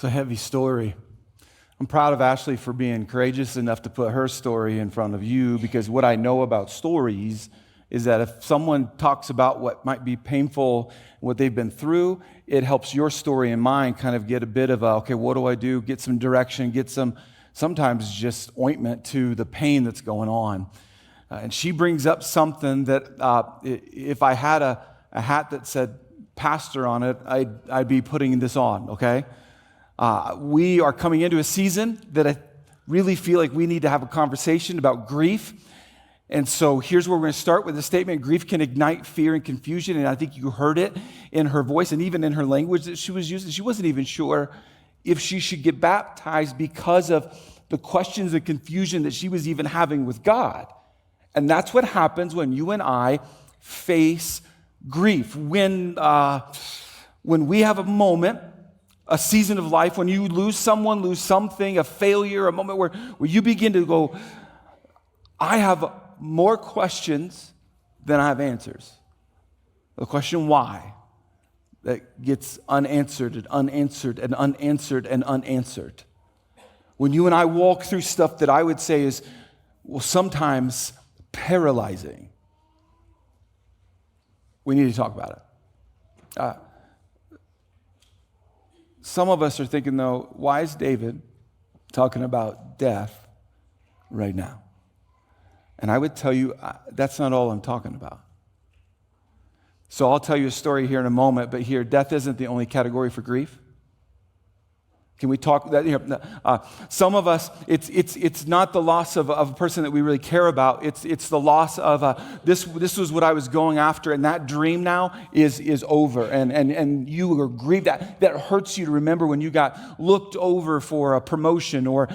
It's a heavy story. I'm proud of Ashley for being courageous enough to put her story in front of you, because what I know about stories is that if someone talks about what might be painful, what they've been through, it helps your story and mine kind of get a bit of a, okay, what do I do? Get some direction, get sometimes just ointment to the pain that's going on. And she brings up something that if I had a hat that said pastor on it, I'd be putting this on, okay? We are coming into a season that I really feel like we need to have a conversation about grief. And so here's where we're going to start with the statement: grief can ignite fear and confusion. And I think you heard it in her voice and even in her language that she was using. She wasn't even sure if she should get baptized because of the questions and confusion that she was even having with God. And that's what happens when you and I face grief. When we have a moment, a season of life, when you lose someone, lose something, a failure, a moment where you begin to go, I have more questions than I have answers. The question why that gets unanswered and unanswered and unanswered and unanswered. When you and I walk through stuff that I would say is, well, sometimes paralyzing, we need to talk about it. Some of us are thinking, though, why is David talking about death right now? And I would tell you, that's not all I'm talking about. So I'll tell you a story here in a moment, but here, death isn't the only category for grief. Can we talk that? Some of us, it's not the loss of a person that we really care about. It's the loss of this was what I was going after, and that dream now is over. And you are grieved. That hurts you to remember when you got looked over for a promotion, or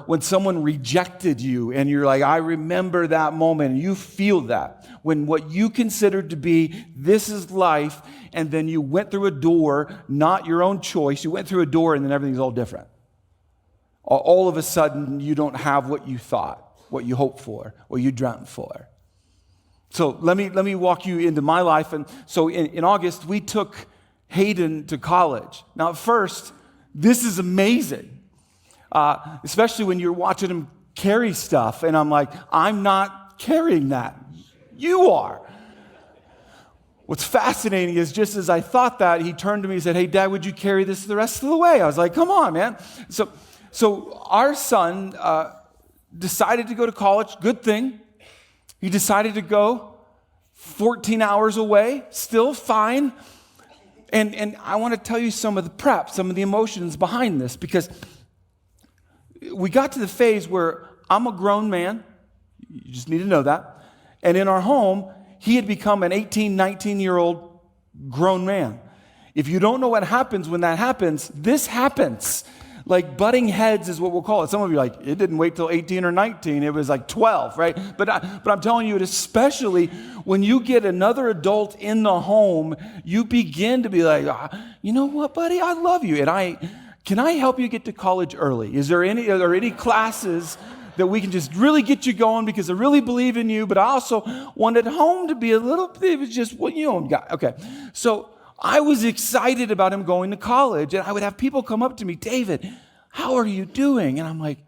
when someone rejected you, and you're like, I remember that moment, and you feel that when what you considered to be this is life. And then you went through a door, not your own choice. You went through a door, and then everything's all different. All of a sudden, you don't have what you thought, what you hoped for, what you dreamt for. So let me walk you into my life. And so in August, we took Hayden to college. Now, at first, this is amazing, especially when you're watching him carry stuff. And I'm like, I'm not carrying that. You are. What's fascinating is just as I thought that, he turned to me and said, hey, Dad, would you carry this the rest of the way? I was like, come on, man. So our son decided to go to college. Good thing. He decided to go 14 hours away. Still fine. And I want to tell you some of the prep, some of the emotions behind this, because we got to the phase where I'm a grown man. You just need to know that. And in our home, he had become an 18, 19-year-old grown man. If you don't know what happens when that happens, this happens. Like butting heads is what we'll call it. Some of you are like, it didn't wait till 18 or 19. It was like 12, right? But I'm telling you, especially when you get another adult in the home, you begin to be like, you know what, buddy? I love you. And can I help you get to college early? Are there any classes that we can just really get you going, because I really believe in you, but I also wanted home to be a little, it was just what you got. Okay. So I was excited about him going to college, and I would have people come up to me, David, how are you doing? And I'm like,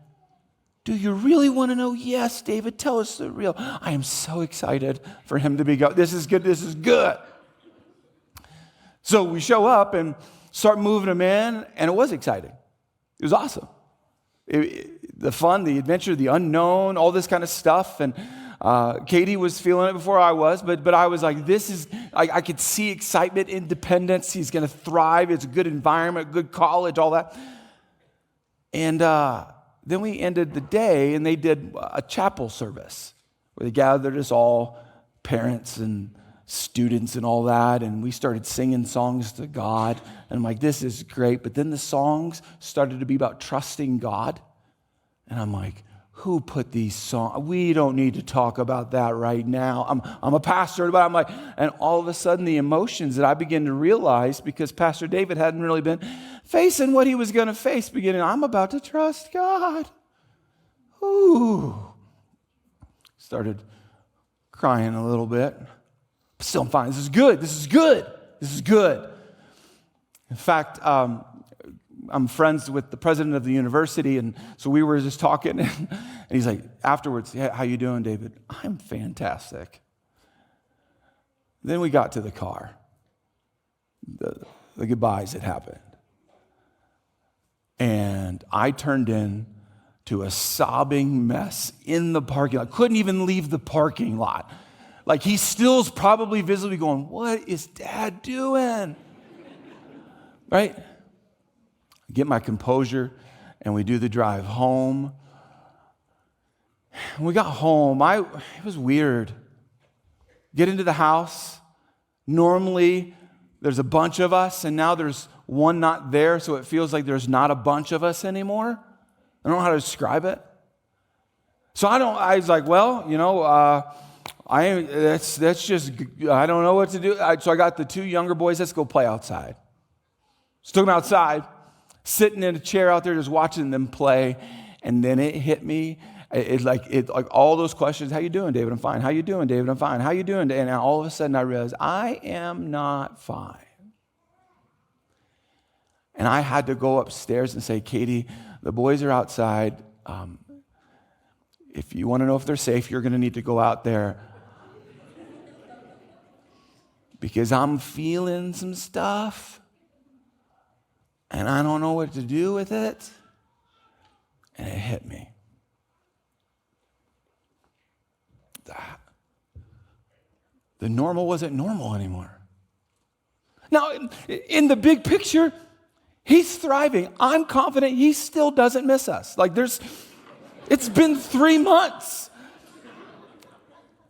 do you really want to know? Yes, David, tell us the real. I am so excited for him to be going. This is good. This is good. So we show up and start moving him in, and it was exciting. It was awesome. The fun, the adventure, the unknown, all this kind of stuff. And Katie was feeling it before I was, but I was like, I could see excitement, independence. He's going to thrive. It's a good environment, good college, all that. And then we ended the day, and they did a chapel service where they gathered us all, parents and students and all that, and we started singing songs to God. And I'm like, this is great. But then the songs started to be about trusting God. And I'm like, who put these songs? We don't need to talk about that right now. I'm a pastor, but I'm like, and all of a sudden the emotions that I begin to realize, because Pastor David hadn't really been facing what he was going to face beginning, I'm about to trust God. Ooh. Started crying a little bit. Still fine. This is good. This is good. This is good. In fact, I'm friends with the president of the university, and so we were just talking, and he's like, afterwards, yeah, how you doing, David? I'm fantastic. Then we got to the car. The goodbyes had happened. And I turned in to a sobbing mess in the parking lot. Couldn't even leave the parking lot. Like he still's probably visibly going, what is Dad doing? Right? I get my composure and we do the drive home. When we got home, it was weird. Get into the house. Normally, there's a bunch of us, and now there's one not there, so it feels like there's not a bunch of us anymore. I don't know how to describe it. So I was like, well, that's just, I don't know what to do. So I got the two younger boys, let's go play outside. So took them outside, sitting in a chair out there just watching them play, and then it hit me. It like all those questions, how you doing, David? I'm fine. How you doing, David? I'm fine. How you doing? And all of a sudden I realized I am not fine. And I had to go upstairs and say, Katie, the boys are outside. If you want to know if they're safe, you're going to need to go out there. Because I'm feeling some stuff. And I don't know what to do with it. And it hit me. The normal wasn't normal anymore. Now, in the big picture, he's thriving. I'm confident he still doesn't miss us. It's been 3 months.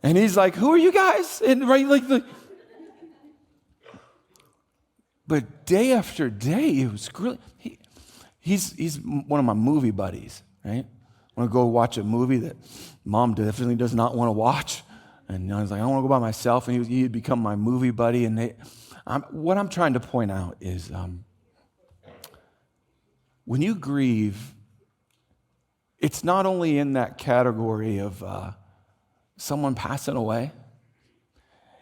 And he's like, who are you guys? And but day after day, it was really, he's one of my movie buddies, right? I want to go watch a movie that Mom definitely does not want to watch. And I was like, I want to go by myself. And he had become my movie buddy. And what I'm trying to point out is when you grieve, it's not only in that category of someone passing away.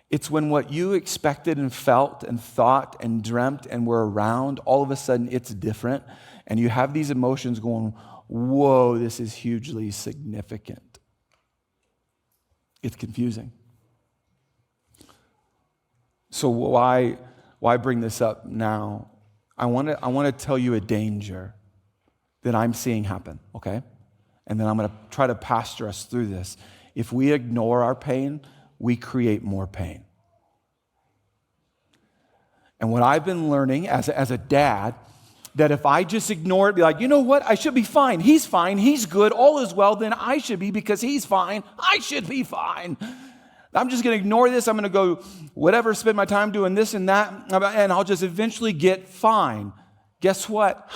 It's when what you expected and felt and thought and dreamt and were around, all of a sudden it's different. And you have these emotions going, whoa, this is hugely significant. It's confusing. So why bring this up now? I want to tell you a danger that I'm seeing happen, okay? And then I'm going to try to pastor us through this. If we ignore our pain, we create more pain. And what I've been learning as a dad, that if I just ignore it, be like, you know what, I should be fine, he's good, all is well, then I should be, because he's fine, I should be fine. I'm just going to ignore this, I'm going to go whatever, spend my time doing this and that, and I'll just eventually get fine. Guess what?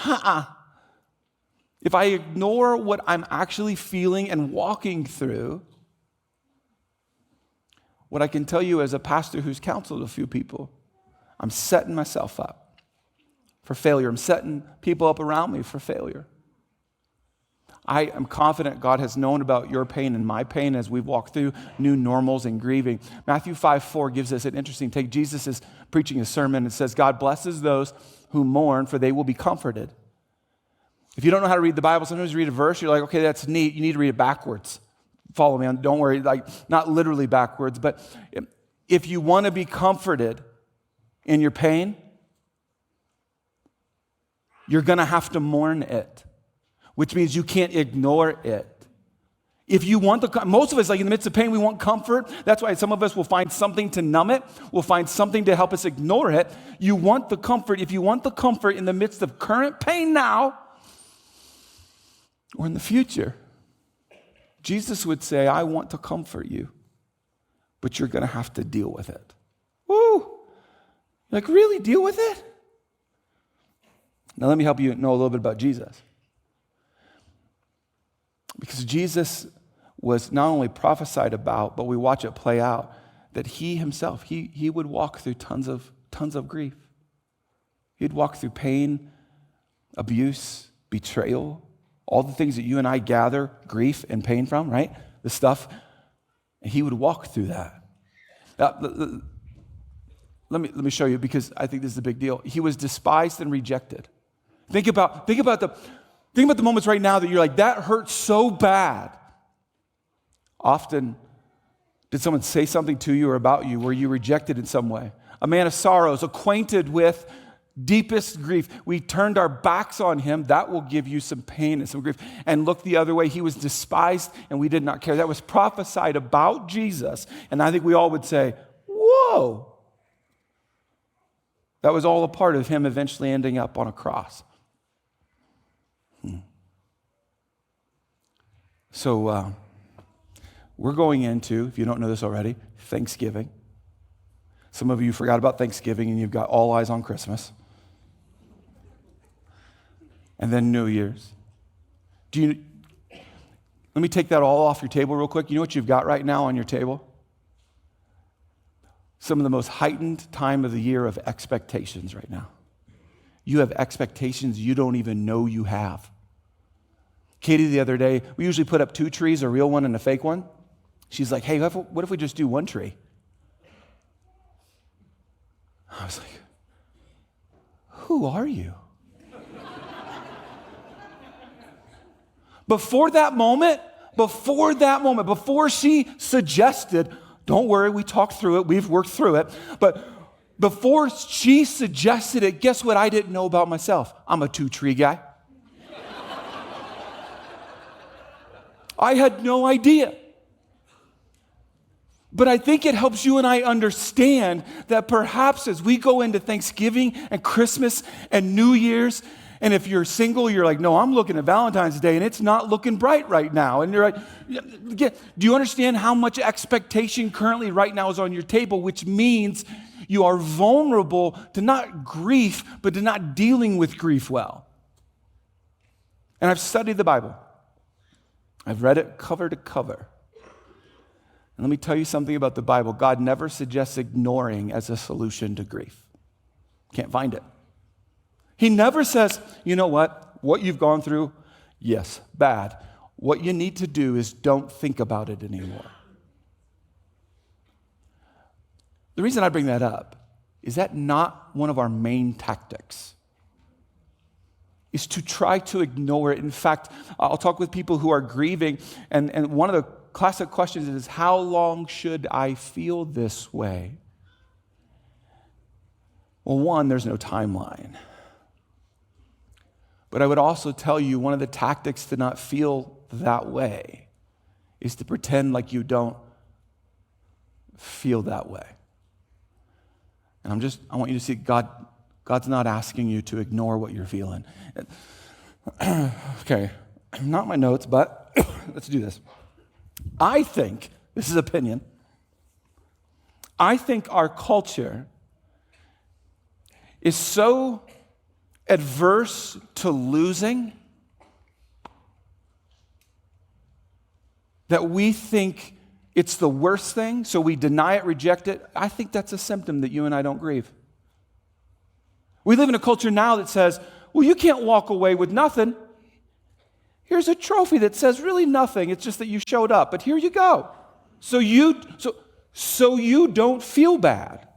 If I ignore what I'm actually feeling and walking through, what I can tell you as a pastor who's counseled a few people, I'm setting myself up for failure. I'm setting people up around me for failure. I am confident God has known about your pain and my pain as we've walked through new normals and grieving. Matthew 5:4 gives us an interesting take. Jesus is preaching a sermon and says, God blesses those who mourn, for they will be comforted. If you don't know how to read the Bible, sometimes you read a verse, you're like, okay, that's neat. You need to read it backwards. Follow me on, don't worry, not literally backwards, but if you want to be comforted in your pain, you're going to have to mourn it, which means you can't ignore it. If you want most of us, in the midst of pain, we want comfort. That's why some of us will find something to numb it. We'll find something to help us ignore it. You want the comfort. If you want the comfort in the midst of current pain now or in the future, Jesus would say, I want to comfort you, but you're going to have to deal with it. Woo! Really deal with it? Now let me help you know a little bit about Jesus. Because Jesus was not only prophesied about, but we watch it play out, that he himself, he would walk through tons of grief. He'd walk through pain, abuse, betrayal, all the things that you and I gather grief and pain from, right? The stuff, and he would walk through that. Let me show you, because I think this is a big deal. He was despised and rejected. Think about the moments right now that you're like, that hurts so bad. Often, did someone say something to you or about you? Were you rejected in some way? A man of sorrows, acquainted with deepest grief. We turned our backs on him. That will give you some pain and some grief. And look the other way. He was despised and we did not care. That was prophesied about Jesus. And I think we all would say, whoa. That was all a part of him eventually ending up on a cross. So we're going into, if you don't know this already, Thanksgiving. Some of you forgot about Thanksgiving and you've got all eyes on Christmas. And then New Year's. Let me take that all off your table real quick. You know what you've got right now on your table? Some of the most heightened time of the year of expectations right now. You have expectations you don't even know you have. Katie, the other day, we usually put up 2 trees, a real one and a fake one. She's like, hey, what if we just do 1 tree? I was like, who are you? Before she suggested, don't worry, we talked through it, we've worked through it, but before she suggested it, guess what I didn't know about myself? I'm a 2-tree guy. I had no idea. But I think it helps you and I understand that perhaps as we go into Thanksgiving and Christmas and New Year's, and if you're single, you're like, no, I'm looking at Valentine's Day, and it's not looking bright right now. And you're like, do you understand how much expectation currently right now is on your table, which means you are vulnerable to not grief, but to not dealing with grief well. And I've studied the Bible. I've read it cover to cover. And let me tell you something about the Bible. God never suggests ignoring as a solution to grief. Can't find it. He never says, you know what you've gone through, yes, bad. What you need to do is don't think about it anymore. The reason I bring that up is that not one of our main tactics is to try to ignore it. In fact, I'll talk with people who are grieving, and one of the classic questions is, how long should I feel this way? Well, one, there's no timeline. But I would also tell you one of the tactics to not feel that way is to pretend like you don't feel that way. And I want you to see God's not asking you to ignore what you're feeling. Okay, not my notes, but let's do this. I think, this is opinion, I think our culture is so adverse to losing that we think it's the worst thing, so we deny it, reject it. I think that's a symptom that you and I don't grieve. We live in a culture now that says, well, you can't walk away with nothing. Here's a trophy that says really nothing. It's just that you showed up, but here you go. So you don't feel bad.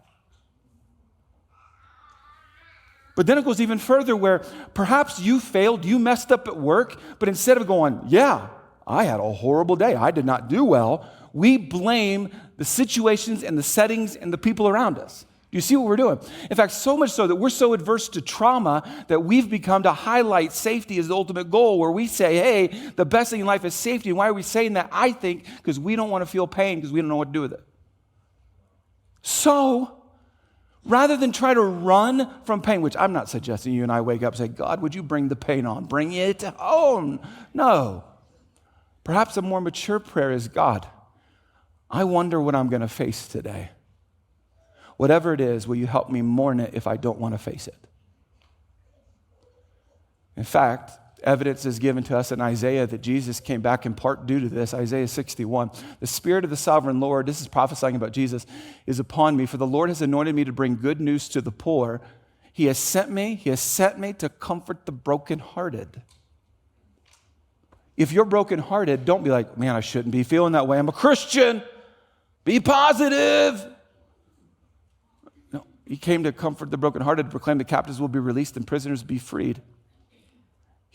But then it goes even further where perhaps you failed, you messed up at work, but instead of going, yeah, I had a horrible day, I did not do well, we blame the situations and the settings and the people around us. Do you see what we're doing? In fact, so much so that we're so adverse to trauma that we've become to highlight safety as the ultimate goal, where we say, hey, the best thing in life is safety. And why are we saying that? I think because we don't want to feel pain because we don't know what to do with it. So, rather than try to run from pain, which I'm not suggesting you and I wake up and say, God, would you bring the pain on? Bring it on. No. Perhaps a more mature prayer is, God, I wonder what I'm going to face today. Whatever it is, will you help me mourn it if I don't want to face it? In fact, evidence is given to us in Isaiah that Jesus came back in part due to this. Isaiah 61. The Spirit of the Sovereign Lord, this is prophesying about Jesus, is upon me, for the Lord has anointed me to bring good news to the poor. He has sent me to comfort the brokenhearted. If you're brokenhearted, don't be like, man, I shouldn't be feeling that way. I'm a Christian. Be positive. No, he came to comfort the brokenhearted, to proclaim the captives will be released and prisoners be freed.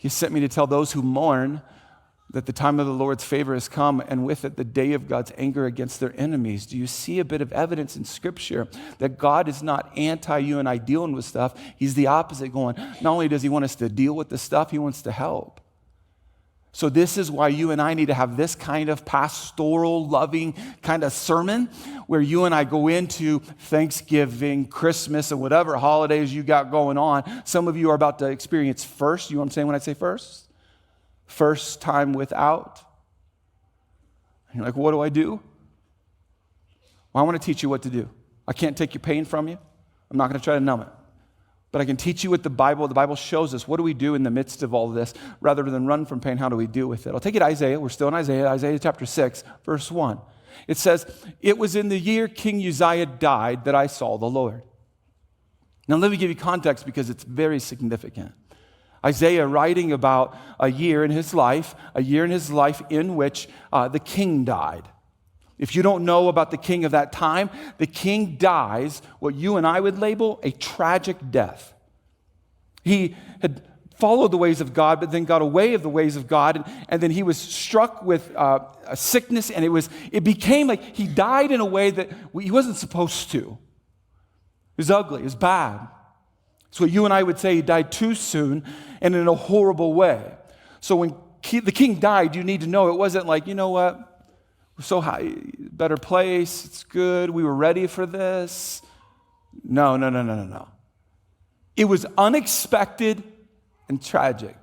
He sent me to tell those who mourn that the time of the Lord's favor has come, and with it the day of God's anger against their enemies. Do you see a bit of evidence in Scripture that God is not anti you and I dealing with stuff? He's the opposite, going, not only does he want us to deal with the stuff, he wants to help. So this is why you and I need to have this kind of pastoral, loving kind of sermon where you and I go into Thanksgiving, Christmas, and whatever holidays you got going on. Some of you are about to experience first. You know what I'm saying when I say first? First time without. And you're like, what do I do? Well, I want to teach you what to do. I can't take your pain from you. I'm not going to try to numb it. But I can teach you what the Bible shows us. What do we do in the midst of all of this? Rather than run from pain, how do we deal with it? I'll take you to Isaiah. We're still in Isaiah chapter 6, verse 1. It says, it was in the year King Uzziah died that I saw the Lord. Now let me give you context because it's very significant. Isaiah writing about a year in his life in which the king died. If you don't know about the king of that time, the king dies what you and I would label a tragic death. He had followed the ways of God, but then got away of the ways of God, and then he was struck with a sickness, and it became like he died in a way that he wasn't supposed to. It was ugly, it was bad. It's what you and I would say, he died too soon and in a horrible way. So when the king died, you need to know it wasn't like, you know what? We're so high, better place, it's good, we were ready for this. No. It was unexpected and tragic.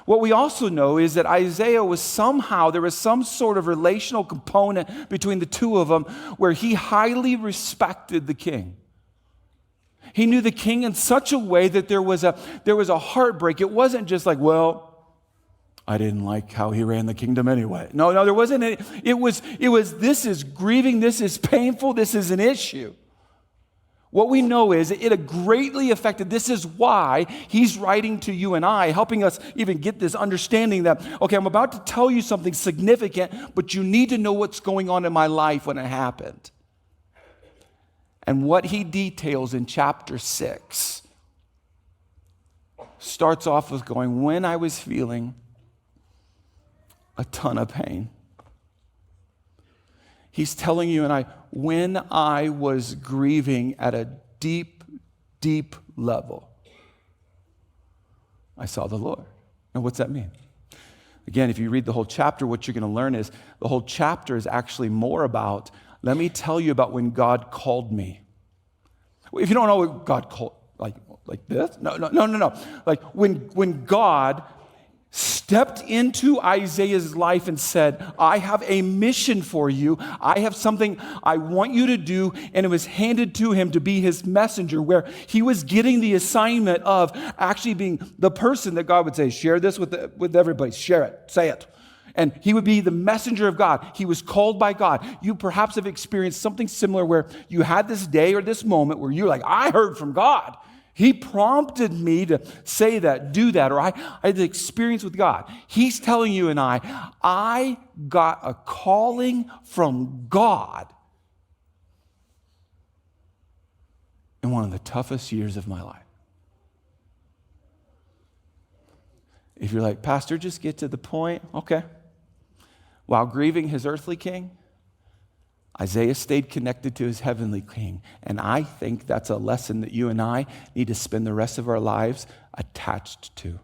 What we also know is that Isaiah there was some sort of relational component between the two of them where he highly respected the king. He knew the king in such a way that there was a heartbreak. It wasn't just like, well, I didn't like how he ran the kingdom anyway. No, there wasn't any. It was, this is grieving, this is painful, this is an issue. What we know is it greatly affected. This is why he's writing to you and I, helping us even get this understanding that, okay, I'm about to tell you something significant, but you need to know what's going on in my life when it happened. And what he details in chapter 6 starts off with going, when I was feeling a ton of pain. He's telling you and I, when I was grieving at a deep, deep level, I saw the Lord. Now, what's that mean? Again, if you read the whole chapter, what you're going to learn is the whole chapter is actually more about, let me tell you about when God called me. If you don't know what God called, like this? No. Like when God stepped into Isaiah's life and said, I have a mission for you. I have something I want you to do. And it was handed to him to be his messenger, where he was getting the assignment of actually being the person that God would say, share this with everybody. Share it. Say it. And he would be the messenger of God. He was called by God. You perhaps have experienced something similar where you had this day or this moment where you're like, I heard from God. He prompted me to say that, do that, or I had the experience with God. He's telling you and I got a calling from God in one of the toughest years of my life. If you're like, Pastor, just get to the point, okay. While grieving his earthly king, Isaiah stayed connected to his heavenly king. And I think that's a lesson that you and I need to spend the rest of our lives attached to.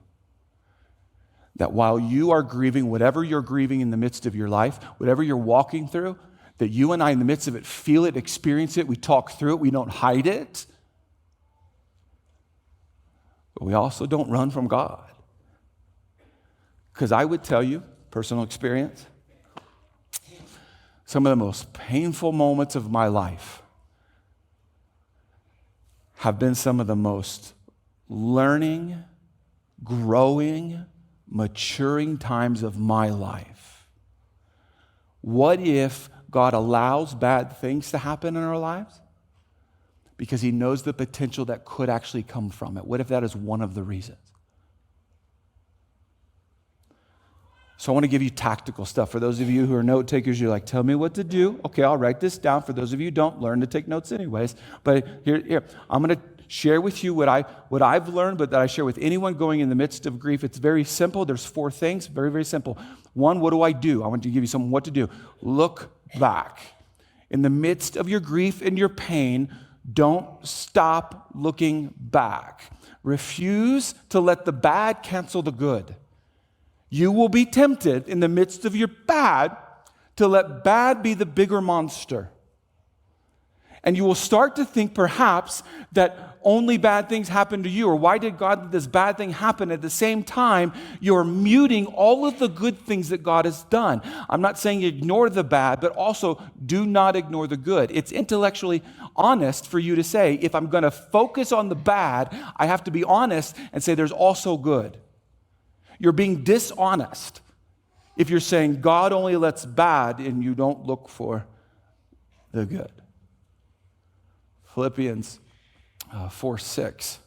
That while you are grieving, whatever you're grieving in the midst of your life, whatever you're walking through, that you and I in the midst of it feel it, experience it, we talk through it, we don't hide it. But we also don't run from God. Because I would tell you, personal experience, some of the most painful moments of my life have been some of the most learning, growing, maturing times of my life. What if God allows bad things to happen in our lives? Because he knows the potential that could actually come from it. What if that is one of the reasons? So I want to give you tactical stuff. For those of you who are note takers, you're like, tell me what to do. Okay, I'll write this down. For those of you who don't, learn to take notes anyways. But here I'm going to share with you what I've learned, but that I share with anyone going in the midst of grief. It's very simple. There's 4 things, very, very simple. 1, what do I do? I want to give you something what to do. Look back. In the midst of your grief and your pain, don't stop looking back. Refuse to let the bad cancel the good. You will be tempted in the midst of your bad to let bad be the bigger monster. And you will start to think perhaps that only bad things happen to you, or why did God let this bad thing happen? At the same time, you're muting all of the good things that God has done. I'm not saying ignore the bad, but also do not ignore the good. It's intellectually honest for you to say, if I'm going to focus on the bad, I have to be honest and say there's also good. You're being dishonest if you're saying God only lets bad and you don't look for the good. Philippians 4:6.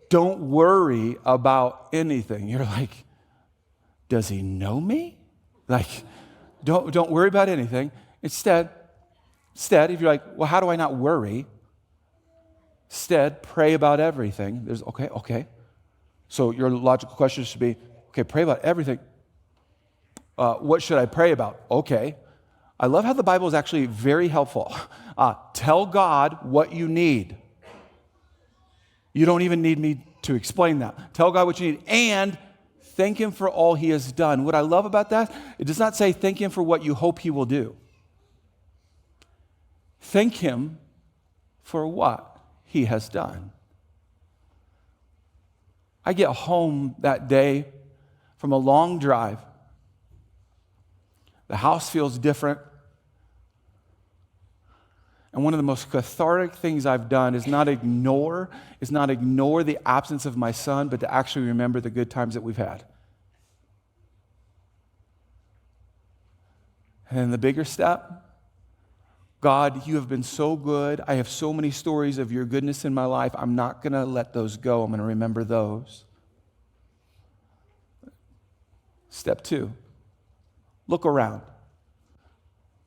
Don't worry about anything. You're like, does he know me? Like, don't worry about anything. Instead, if you're like, well, how do I not worry? Instead, pray about everything. There's okay. So your logical question should be, okay, pray about everything. What should I pray about? Okay. I love how the Bible is actually very helpful. Tell God what you need. You don't even need me to explain that. Tell God what you need and thank him for all he has done. What I love about that, it does not say thank him for what you hope he will do. Thank him for what he has done. I get home that day from a long drive. The house feels different. And one of the most cathartic things I've done is not ignore the absence of my son, but to actually remember the good times that we've had. And then the bigger step, God, you have been so good. I have so many stories of your goodness in my life. I'm not going to let those go. I'm going to remember those. Step 2, look around.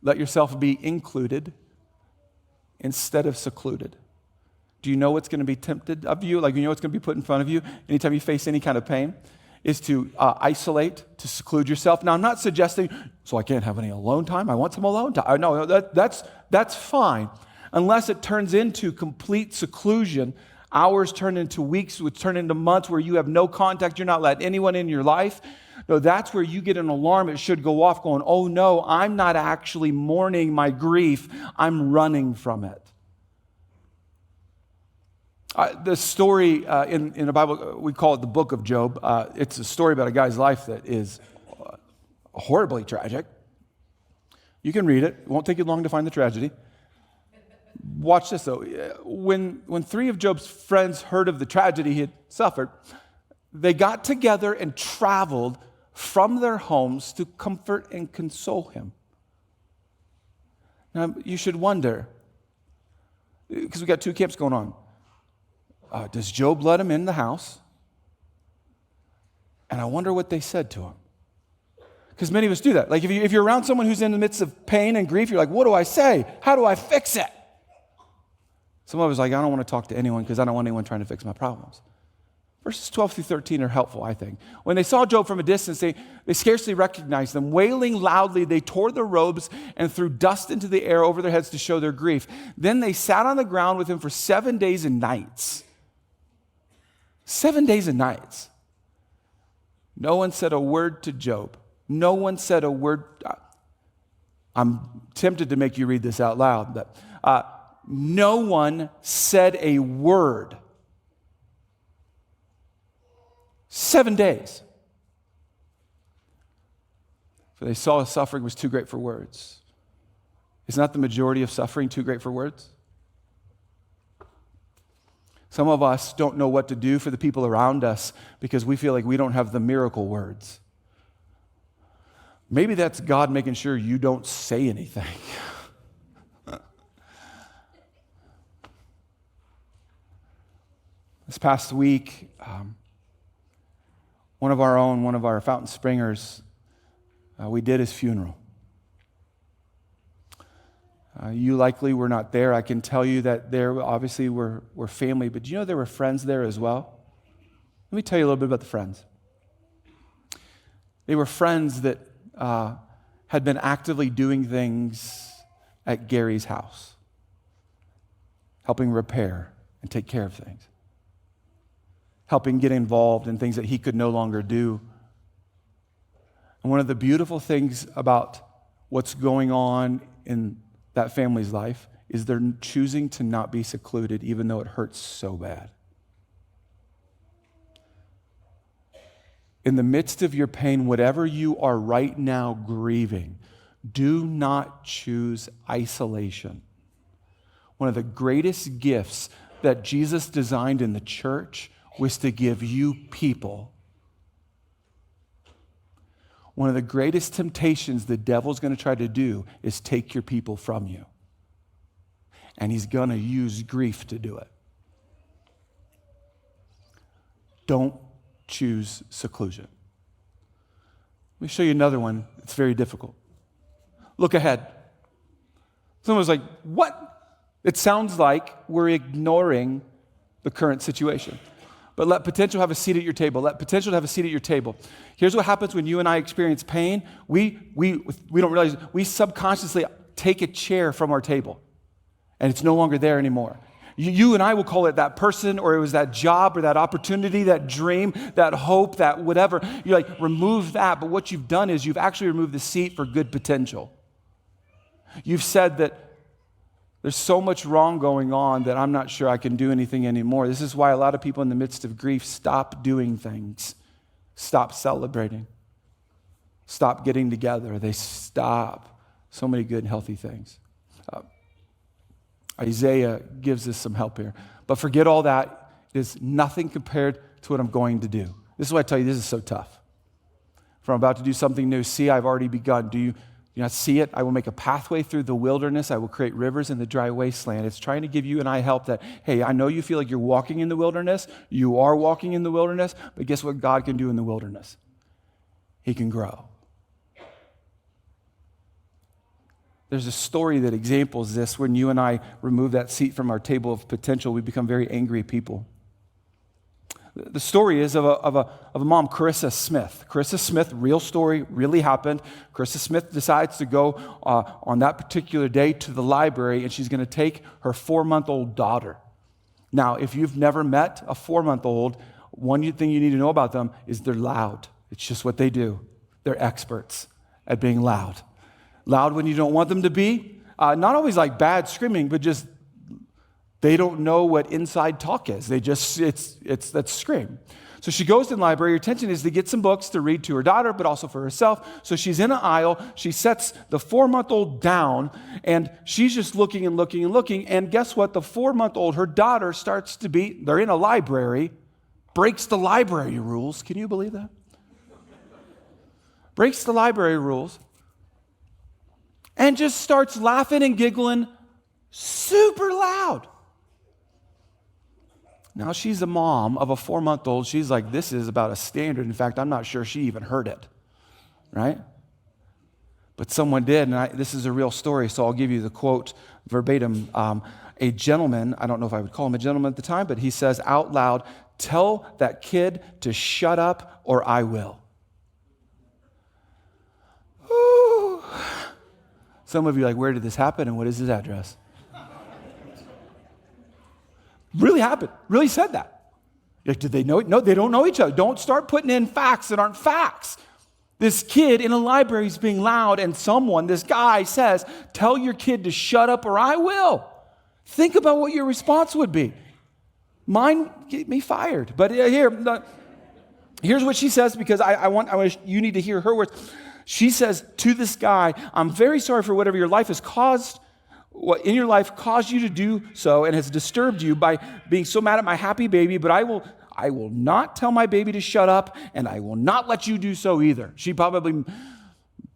Let yourself be included instead of secluded. Do you know what's going to be tempted of you? Like, you know what's going to be put in front of you anytime you face any kind of pain? Is to isolate, to seclude yourself. Now, I'm not suggesting, so I can't have any alone time. I want some alone time. No, that's fine. Unless it turns into complete seclusion, hours turn into weeks, which turn into months where you have no contact. You're not letting anyone in your life. No, that's where you get an alarm. It should go off going, oh no, I'm not actually mourning my grief. I'm running from it. The story in the Bible, we call it the book of Job. It's a story about a guy's life that is horribly tragic. You can read it. It won't take you long to find the tragedy. Watch this, though. When 3 of Job's friends heard of the tragedy he had suffered, they got together and traveled from their homes to comfort and console him. Now, you should wonder, because we got 2 camps going on. Does Job let him in the house? And I wonder what they said to him. Because many of us do that. Like if you're around someone who's in the midst of pain and grief, you're like, what do I say? How do I fix it? Some of us are like, I don't want to talk to anyone because I don't want anyone trying to fix my problems. Verses 12 through 13 are helpful, I think. When they saw Job from a distance, they scarcely recognized them. Wailing loudly, they tore their robes and threw dust into the air over their heads to show their grief. Then they sat on the ground with him for 7 days and nights. 7 days and nights. No one said a word to Job. No one said a word. I'm tempted to make you read this out loud, but no one said a word. 7 days. For they saw his suffering was too great for words. Is not the majority of suffering too great for words? Some of us don't know what to do for the people around us because we feel like we don't have the miracle words. Maybe that's God making sure you don't say anything. This past week, one of our Fountain Springers, we did his funeral. You likely were not there. I can tell you that there obviously were family, but do you know there were friends there as well? Let me tell you a little bit about the friends. They were friends that had been actively doing things at Gary's house, helping repair and take care of things, helping get involved in things that he could no longer do. And one of the beautiful things about what's going on in that family's life is they're choosing to not be secluded, even though it hurts so bad. In the midst of your pain, whatever you are right now grieving, do not choose isolation. One of the greatest gifts that Jesus designed in the church was to give you people. One of the greatest temptations the devil's going to try to do is take your people from you. And he's going to use grief to do it. Don't choose seclusion. Let me show you another one that's very difficult. Look ahead. Someone was like, what? It sounds like we're ignoring the current situation. But let potential have a seat at your table. Let potential have a seat at your table. Here's what happens when you and I experience pain. We don't realize, we subconsciously take a chair from our table, and it's no longer there anymore. You and I will call it that person, or it was that job, or that opportunity, that dream, that hope, that whatever. You're like, remove that. But what you've done is you've actually removed the seat for good potential. You've said that there's so much wrong going on that I'm not sure I can do anything anymore. This is why a lot of people in the midst of grief stop doing things, stop celebrating, stop getting together. They stop so many good and healthy things. Isaiah gives us some help here. But forget all that. It is nothing compared to what I'm going to do. This is why I tell you this is so tough. For I'm about to do something new. See, I've already begun. Do you not see it? I will make a pathway through the wilderness. I will create rivers in the dry wasteland. It's trying to give you and I help that, hey, I know you feel like you're walking in the wilderness. You are walking in the wilderness. But guess what God can do in the wilderness? He can grow. There's a story that examples this. When you and I remove that seat from our table of potential, we become very angry people. The story is of a mom, Carissa Smith. Carissa Smith, real story, really happened. Carissa Smith decides to go on that particular day to the library, and she's going to take her 4-month-old daughter. Now, if you've never met a 4-month-old, one thing you need to know about them is they're loud. It's just what they do. They're experts at being loud. Loud when you don't want them to be. Not always like bad screaming, but just they don't know what inside talk is. They just, that's scream. So she goes to the library. Her intention is to get some books to read to her daughter, but also for herself. So she's in an aisle. She sets the 4-month-old down, and she's just looking and looking and looking. And guess what? The 4-month-old, her daughter starts to be, they're in a library, breaks the library rules. Can you believe that? Breaks the library rules. And just starts laughing and giggling super loud. Now, she's a mom of a 4-month-old. She's like, this is about a standard. In fact, I'm not sure she even heard it, right? But someone did, and this is a real story, so I'll give you the quote verbatim. A gentleman, I don't know if I would call him a gentleman at the time, but he says out loud, "Tell that kid to shut up or I will." Ooh. Some of you are like, where did this happen and what is his address? Really happened. Really said that. Like, did they know it? No, they don't know each other. Don't start putting in facts that aren't facts. This kid in a library is being loud, and this guy says, "Tell your kid to shut up or I will." Think about what your response would be. Mine get me fired. But here's what she says, because you need to hear her words. She says to this guy, "I'm very sorry for whatever your life has caused, what in your life caused you to do so and has disturbed you by being so mad at my happy baby, but I will not tell my baby to shut up, and I will not let you do so either." She probably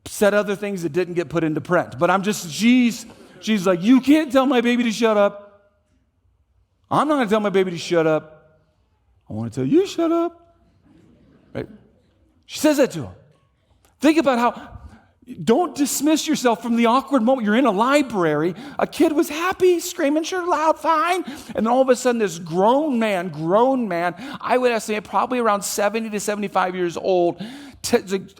said other things that didn't get put into print, but she's like, "You can't tell my baby to shut up. I'm not going to tell my baby to shut up. I want to tell you shut up." Right? She says that to him. Think about how, Don't dismiss yourself from the awkward moment. You're in a library. A kid was happy, screaming, sure, loud, fine. And then all of a sudden, this grown man, I would estimate probably around 70 to 75 years old,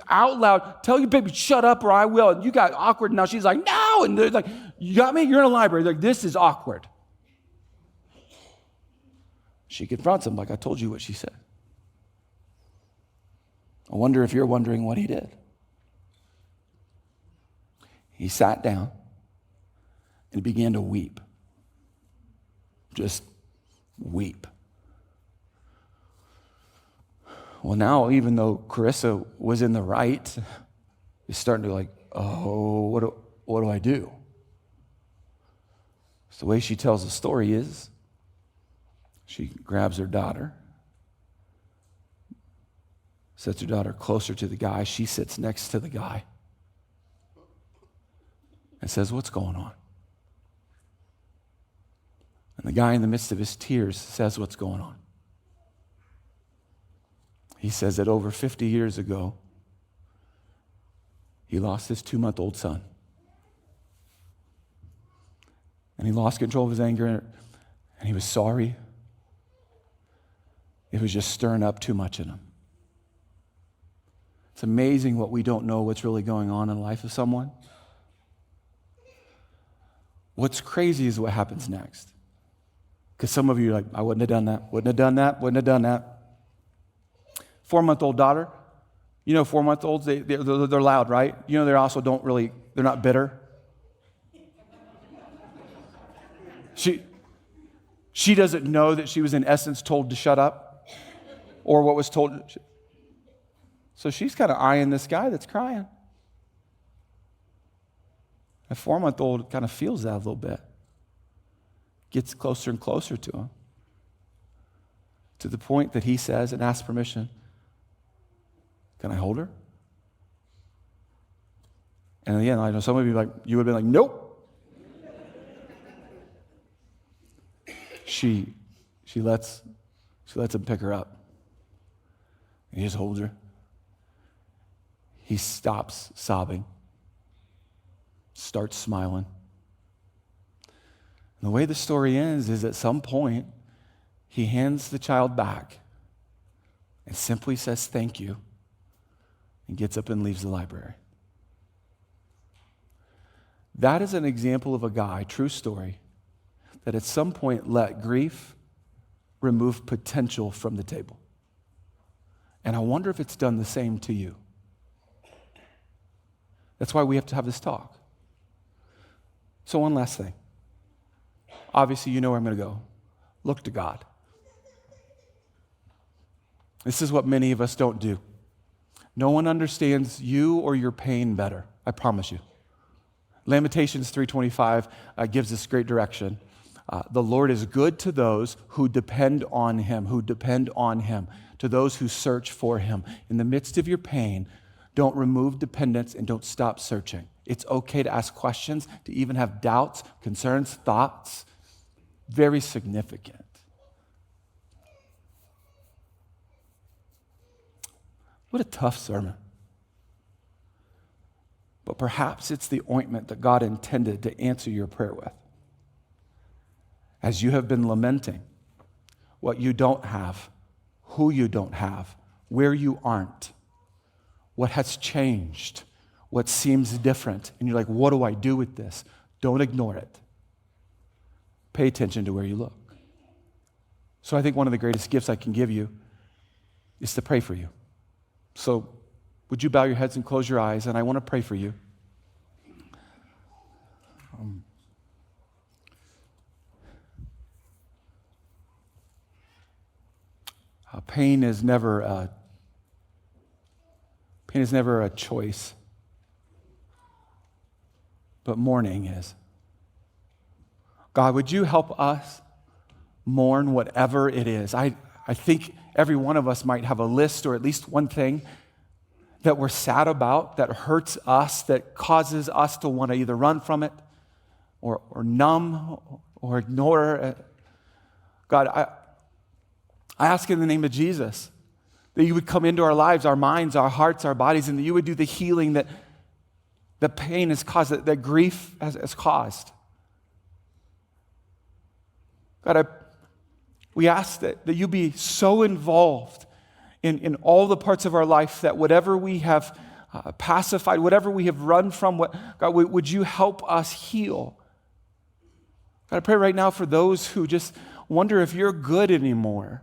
out loud, tell your baby, shut up or I will. And you got awkward. Now she's like, no. And they're like, you got me? You're in a library. They're like, this is awkward. She confronts him like I told you what she said. I wonder if you're wondering what he did. He sat down and began to weep. Just weep. Well, now, even though Carissa was in the right, he's starting to like, oh, what do I do? So the way she tells the story is she grabs her daughter, sets her daughter closer to the guy. She sits next to the guy and says, what's going on? And the guy in the midst of his tears says what's going on. He says that over 50 years ago, he lost his 2-month-old son. And he lost control of his anger, and he was sorry. It was just stirring up too much in him. It's amazing what we don't know what's really going on in the life of someone. What's crazy is what happens next. Because some of you are like, I wouldn't have done that, wouldn't have done that, wouldn't have done that. 4-month-old daughter, 4-month-olds, they're loud, right? They also they're not bitter. She doesn't know that she was in essence told to shut up or what was told. So she's kind of eyeing this guy that's crying. A 4-month-old kind of feels that a little bit. Gets closer and closer to him. To the point that he says and asks permission, can I hold her? And again, I know some of you you would have been like, nope. She lets him pick her up. He just holds her. He stops sobbing, starts smiling. And the way the story ends is at some point, he hands the child back and simply says thank you and gets up and leaves the library. That is an example of a guy, true story, that at some point let grief remove potential from the table. And I wonder if it's done the same to you. That's why we have to have this talk. So one last thing. Obviously, you know where I'm going to go. Look to God. This is what many of us don't do. No one understands you or your pain better, I promise you. Lamentations 3:25 gives us great direction. The Lord is good to those who depend on Him, to those who search for Him. In the midst of your pain, don't remove dependence and don't stop searching. It's okay to ask questions, to even have doubts, concerns, thoughts. Very significant. What a tough sermon. But perhaps it's the ointment that God intended to answer your prayer with. As you have been lamenting what you don't have, who you don't have, where you aren't, what has changed, what seems different, and you're like, what do I do with this? Don't ignore it. Pay attention to where you look. So I think one of the greatest gifts I can give you is to pray for you. So would you bow your heads and close your eyes, and I want to pray for you. Pain is never a choice, but mourning is. God, would you help us mourn whatever it is? I think every one of us might have a list or at least one thing that we're sad about, that hurts us, that causes us to want to either run from it or numb or ignore it. God, I ask in the name of Jesus that you would come into our lives, our minds, our hearts, our bodies, and that you would do the healing that that pain has caused, that grief has caused. God, we ask that you be so involved in all the parts of our life that whatever we have pacified, whatever we have run from, God, would you help us heal? God, I pray right now for those who just wonder if you're good anymore.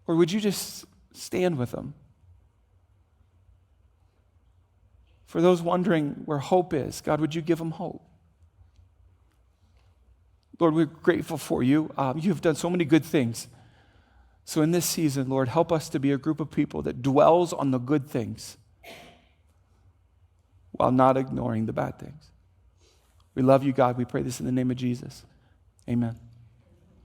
Or would you just stand with them? For those wondering where hope is, God, would you give them hope? Lord, we're grateful for you. You have done so many good things. So in this season, Lord, help us to be a group of people that dwells on the good things while not ignoring the bad things. We love you, God. We pray this in the name of Jesus. Amen.